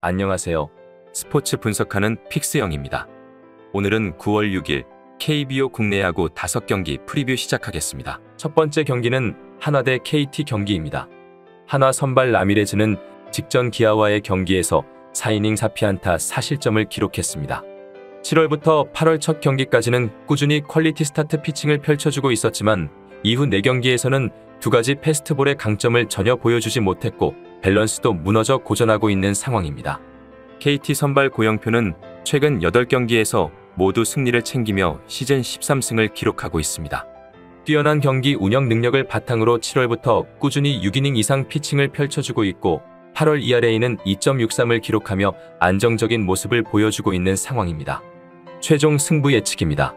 안녕하세요. 스포츠 분석하는 픽스영입니다. 오늘은 9월 6일 KBO 국내 야구 5경기 프리뷰 시작하겠습니다. 첫 번째 경기는 한화 대 KT 경기입니다. 한화 선발 라미레즈는 직전 기아와의 경기에서 4이닝 4피안타 4실점을 기록했습니다. 7월부터 8월 첫 경기까지는 꾸준히 퀄리티 스타트 피칭을 펼쳐주고 있었지만 이후 4경기에서는 두 가지 패스트볼의 강점을 전혀 보여주지 못했고 밸런스도 무너져 고전하고 있는 상황입니다. KT 선발 고영표는 최근 8경기에서 모두 승리를 챙기며 시즌 13승을 기록하고 있습니다. 뛰어난 경기 운영 능력을 바탕으로 7월부터 꾸준히 6이닝 이상 피칭을 펼쳐주고 있고 8월 ERA는 2.63을 기록하며 안정적인 모습을 보여주고 있는 상황입니다. 최종 승부 예측입니다.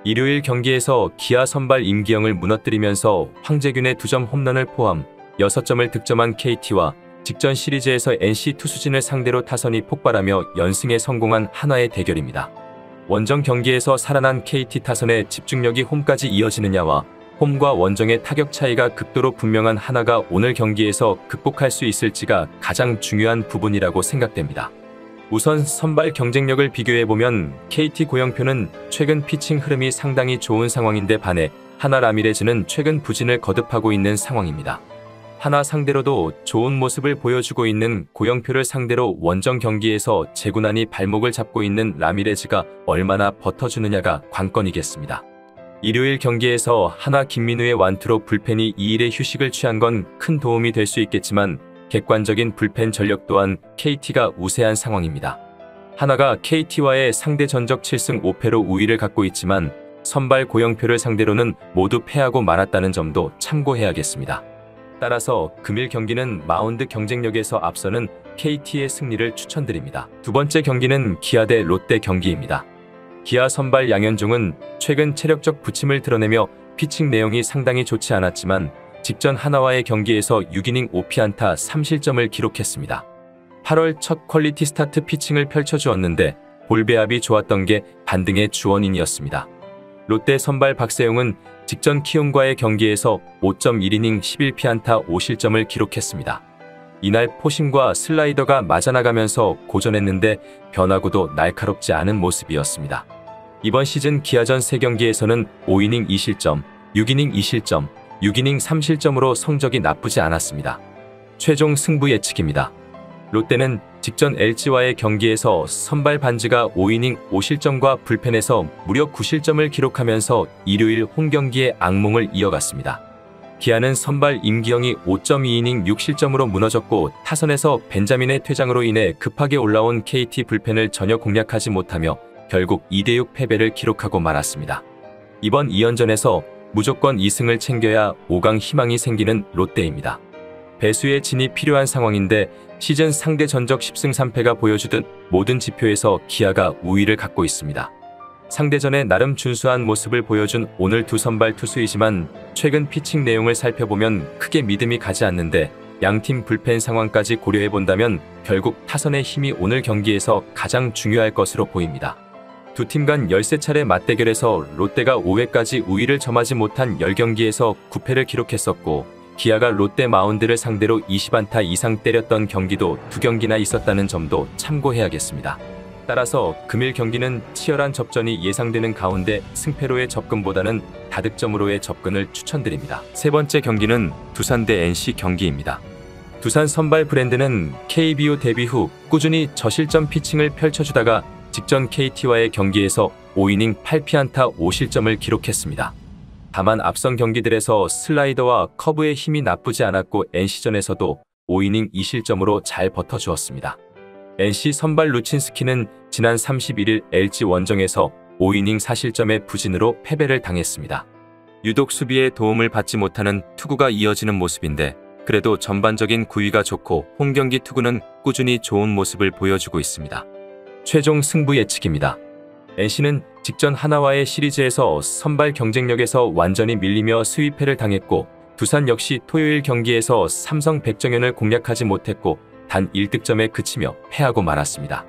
일요일 경기에서 기아 선발 임기영을 무너뜨리면서 황재균의 2점 홈런을 포함 6점을 득점한 KT와 직전 시리즈에서 NC 투수진을 상대로 타선이 폭발하며 연승에 성공한 한화의 대결입니다. 원정 경기에서 살아난 KT 타선의 집중력이 홈까지 이어지느냐와 홈과 원정의 타격 차이가 극도로 분명한 한화가 오늘 경기에서 극복할 수 있을지가 가장 중요한 부분이라고 생각됩니다. 우선 선발 경쟁력을 비교해보면 KT 고영표는 최근 피칭 흐름이 상당히 좋은 상황인데 반해 한화 라미레즈는 최근 부진을 거듭하고 있는 상황입니다. 한화 상대로도 좋은 모습을 보여주고 있는 고영표를 상대로 원정 경기에서 제구난이 발목을 잡고 있는 라미레즈가 얼마나 버텨주느냐가 관건이겠습니다. 일요일 경기에서 한화 김민우의 완투로 불펜이 2일의 휴식을 취한 건 큰 도움이 될 수 있겠지만 객관적인 불펜 전력 또한 KT가 우세한 상황입니다. 한화가 KT와의 상대 전적 7승 5패로 우위를 갖고 있지만 선발 고영표를 상대로는 모두 패하고 말았다는 점도 참고해야겠습니다. 따라서 금일 경기는 마운드 경쟁력에서 앞서는 KT의 승리를 추천드립니다. 두 번째 경기는 기아 대 롯데 경기입니다. 기아 선발 양현종은 최근 체력적 부침을 드러내며 피칭 내용이 상당히 좋지 않았지만 직전 한화와의 경기에서 6이닝 5피안타 3실점을 기록했습니다. 8월 첫 퀄리티 스타트 피칭을 펼쳐주었는데 볼배합이 좋았던 게 반등의 주원인이었습니다. 롯데 선발 박세용은 직전 키움과의 경기에서 5.1이닝 11피안타 5실점을 기록했습니다. 이날 포심과 슬라이더가 맞아나가면서 고전했는데 변화구도 날카롭지 않은 모습이었습니다. 이번 시즌 기아전 3경기에서는 5이닝 2실점, 6이닝 2실점, 6이닝 3실점으로 성적이 나쁘지 않았습니다. 최종 승부 예측입니다. 롯데는 직전 LG와의 경기에서 선발 반지가 5이닝 5실점과 불펜에서 무려 9실점을 기록하면서 일요일 홈경기의 악몽을 이어갔습니다. 기아는 선발 임기영이 5.2이닝 6실점으로 무너졌고 타선에서 벤자민의 퇴장으로 인해 급하게 올라온 KT 불펜을 전혀 공략하지 못하며 결국 2대6 패배를 기록하고 말았습니다. 이번 2연전에서 무조건 2승을 챙겨야 5강 희망이 생기는 롯데입니다. 배수의 진이 필요한 상황인데 시즌 상대 전적 10승 3패가 보여주듯 모든 지표에서 기아가 우위를 갖고 있습니다. 상대전에 나름 준수한 모습을 보여준 오늘 두 선발 투수이지만 최근 피칭 내용을 살펴보면 크게 믿음이 가지 않는데 양팀 불펜 상황까지 고려해본다면 결국 타선의 힘이 오늘 경기에서 가장 중요할 것으로 보입니다. 두 팀 간 13차례 맞대결에서 롯데가 5회까지 우위를 점하지 못한 10경기에서 9패를 기록했었고 기아가 롯데 마운드를 상대로 20안타 이상 때렸던 경기도 2경기나 있었다는 점도 참고해야겠습니다. 따라서 금일 경기는 치열한 접전이 예상되는 가운데 승패로의 접근보다는 다득점으로의 접근을 추천드립니다. 세 번째 경기는 두산 대 NC 경기입니다. 두산 선발 브랜드는 KBO 데뷔 후 꾸준히 저실점 피칭을 펼쳐주다가 직전 KT와의 경기에서 5이닝 8피안타 5실점을 기록했습니다. 다만 앞선 경기들에서 슬라이더와 커브의 힘이 나쁘지 않았고 NC전에서도 5이닝 2실점으로 잘 버텨주었습니다. NC 선발 루친스키는 지난 31일 LG 원정에서 5이닝 4실점의 부진으로 패배를 당했습니다. 유독 수비에 도움을 받지 못하는 투구가 이어지는 모습인데 그래도 전반적인 구위가 좋고 홈경기 투구는 꾸준히 좋은 모습을 보여주고 있습니다. 최종 승부 예측입니다. NC는 직전 한화와의 시리즈에서 선발 경쟁력에서 완전히 밀리며 수위패를 당했고 두산 역시 토요일 경기에서 삼성 백정현을 공략하지 못했고 단 1득점에 그치며 패하고 말았습니다.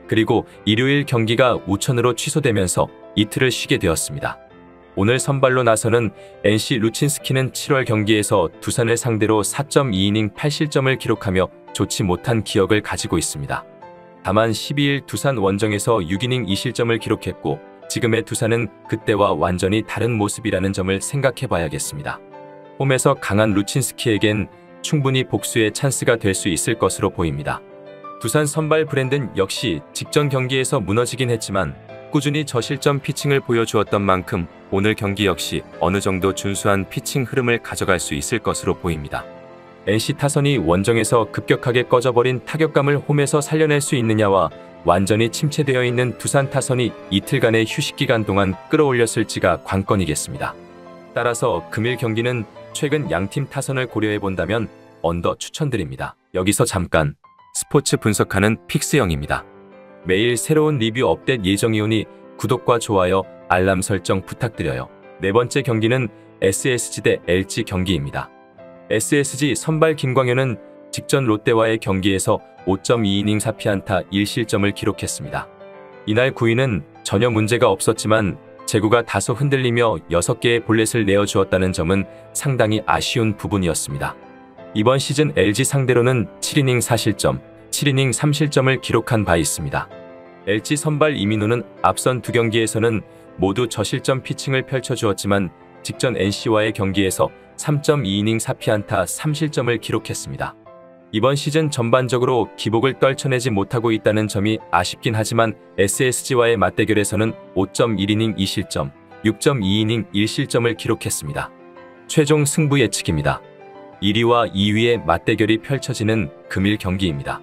그리고 일요일 경기가 우천으로 취소되면서 이틀을 쉬게 되었습니다. 오늘 선발로 나서는 NC 루친스키는 7월 경기에서 두산을 상대로 4.2이닝 8실점을 기록하며 좋지 못한 기억을 가지고 있습니다. 다만 12일 두산 원정에서 6이닝 2실점을 기록했고 지금의 두산은 그때와 완전히 다른 모습이라는 점을 생각해봐야겠습니다. 홈에서 강한 루친스키에겐 충분히 복수의 찬스가 될 수 있을 것으로 보입니다. 두산 선발 브랜든 역시 직전 경기에서 무너지긴 했지만 꾸준히 저실점 피칭을 보여주었던 만큼 오늘 경기 역시 어느 정도 준수한 피칭 흐름을 가져갈 수 있을 것으로 보입니다. NC 타선이 원정에서 급격하게 꺼져버린 타격감을 홈에서 살려낼 수 있느냐와 완전히 침체되어 있는 두산 타선이 이틀간의 휴식 기간 동안 끌어올렸을지가 관건이겠습니다. 따라서 금일 경기는 최근 양팀 타선을 고려해본다면 언더 추천드립니다. 여기서 잠깐 스포츠 분석하는 픽스영입니다. 매일 새로운 리뷰 업데이트 예정이오니 구독과 좋아요, 알람 설정 부탁드려요. 네 번째 경기는 SSG 대 LG 경기입니다. SSG 선발 김광현은 직전 롯데와의 경기에서 5.2이닝 4피안타 1실점을 기록했습니다. 이날 9위는 전혀 문제가 없었지만 제구가 다소 흔들리며 6개의 볼넷을 내어주었다는 점은 상당히 아쉬운 부분이었습니다. 이번 시즌 LG 상대로는 7이닝 4실점, 7이닝 3실점을 기록한 바 있습니다. LG 선발 이민호는 앞선 두 경기에서는 모두 저실점 피칭을 펼쳐주었지만 직전 NC와의 경기에서 3.2이닝 4피안타 3실점을 기록했습니다. 이번 시즌 전반적으로 기복을 떨쳐내지 못하고 있다는 점이 아쉽긴 하지만 SSG와의 맞대결에서는 5.1이닝 2실점, 6.2이닝 1실점을 기록했습니다. 최종 승부 예측입니다. 1위와 2위의 맞대결이 펼쳐지는 금일 경기입니다.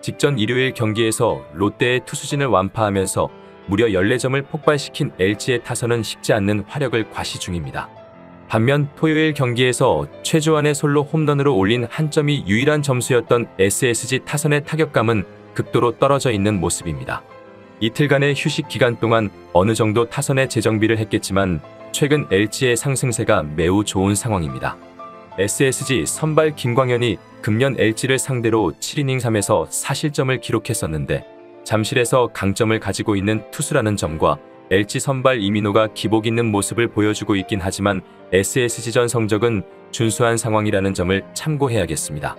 직전 일요일 경기에서 롯데의 투수진을 완파하면서 무려 14점을 폭발시킨 LG의 타선은 식지 않는 화력을 과시 중입니다. 반면 토요일 경기에서 최주환의 솔로 홈런으로 올린 한 점이 유일한 점수였던 SSG 타선의 타격감은 극도로 떨어져 있는 모습입니다. 이틀간의 휴식 기간 동안 어느 정도 타선의 재정비를 했겠지만 최근 LG의 상승세가 매우 좋은 상황입니다. SSG 선발 김광현이 금년 LG를 상대로 7이닝 3에서 4실점을 기록했었는데 잠실에서 강점을 가지고 있는 투수라는 점과 LG 선발 이민호가 기복 있는 모습을 보여주고 있긴 하지만 SSG전 성적은 준수한 상황이라는 점을 참고해야겠습니다.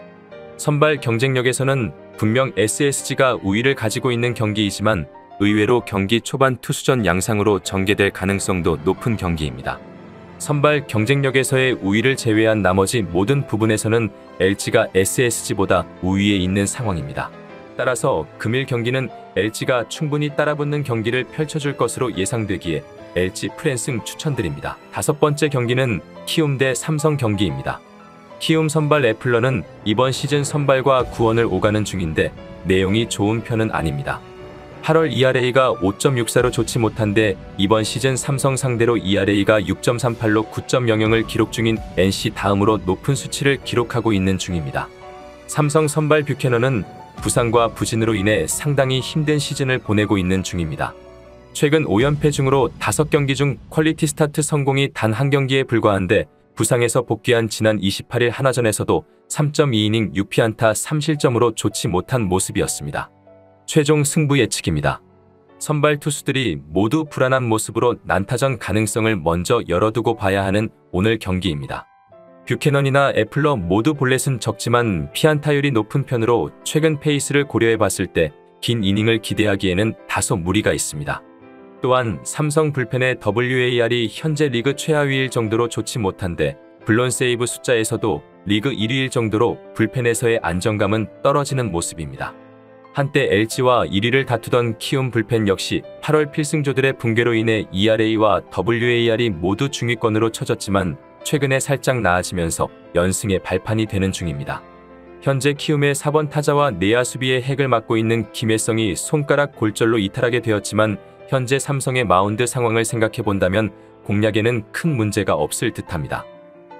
선발 경쟁력에서는 분명 SSG가 우위를 가지고 있는 경기이지만 의외로 경기 초반 투수전 양상으로 전개될 가능성도 높은 경기입니다. 선발 경쟁력에서의 우위를 제외한 나머지 모든 부분에서는 LG가 SSG보다 우위에 있는 상황입니다. 따라서 금일 경기는 LG가 충분히 따라붙는 경기를 펼쳐줄 것으로 예상되기에 LG 프랜승 추천드립니다. 다섯 번째 경기는 키움 대 삼성 경기입니다. 키움 선발 애플러는 이번 시즌 선발과 구원을 오가는 중인데 내용이 좋은 편은 아닙니다. 8월 ERA가 5.64로 좋지 못한데 이번 시즌 삼성 상대로 ERA가 6.38로 9.00을 기록 중인 NC 다음으로 높은 수치를 기록하고 있는 중입니다. 삼성 선발 뷰캐넌은 부상과 부진으로 인해 상당히 힘든 시즌을 보내고 있는 중입니다. 최근 5연패 중으로 5경기 중 퀄리티 스타트 성공이 단 한 경기에 불과한데 부상에서 복귀한 지난 28일 하나전에서도 3.2이닝 6피안타 3실점으로 좋지 못한 모습이었습니다. 최종 승부 예측입니다. 선발 투수들이 모두 불안한 모습으로 난타전 가능성을 먼저 열어두고 봐야 하는 오늘 경기입니다. 뷰캐넌이나 애플러 모두 볼넷은 적지만 피안타율이 높은 편으로 최근 페이스를 고려해봤을 때 긴 이닝을 기대하기에는 다소 무리가 있습니다. 또한 삼성 불펜의 WAR이 현재 리그 최하위일 정도로 좋지 못한데 블론 세이브 숫자에서도 리그 1위일 정도로 불펜에서의 안정감은 떨어지는 모습입니다. 한때 LG와 1위를 다투던 키움 불펜 역시 8월 필승조들의 붕괴로 인해 ERA와 WAR이 모두 중위권으로 쳐졌지만 최근에 살짝 나아지면서 연승의 발판이 되는 중입니다. 현재 키움의 4번 타자와 내야 수비의 핵을 맡고 있는 김혜성이 손가락 골절로 이탈하게 되었지만 현재 삼성의 마운드 상황을 생각해본다면 공략에는 큰 문제가 없을 듯합니다.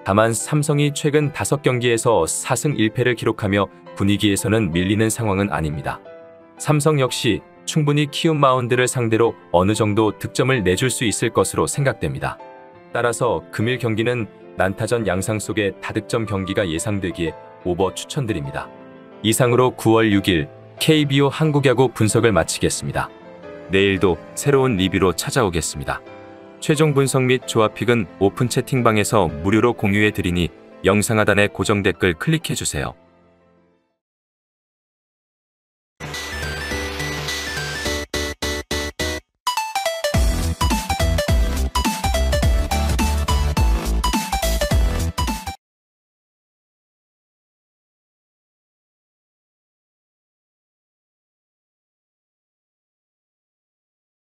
다만 삼성이 최근 5경기에서 4승 1패를 기록하며 분위기에서는 밀리는 상황은 아닙니다. 삼성 역시 충분히 키움 마운드를 상대로 어느 정도 득점을 내줄 수 있을 것으로 생각됩니다. 따라서 금일 경기는 난타전 양상 속의 다득점 경기가 예상되기에 오버 추천드립니다. 이상으로 9월 6일 KBO 한국야구 분석을 마치겠습니다. 내일도 새로운 리뷰로 찾아오겠습니다. 최종 분석 및 조합픽은 오픈 채팅방에서 무료로 공유해드리니 영상 하단의 고정 댓글 클릭해주세요.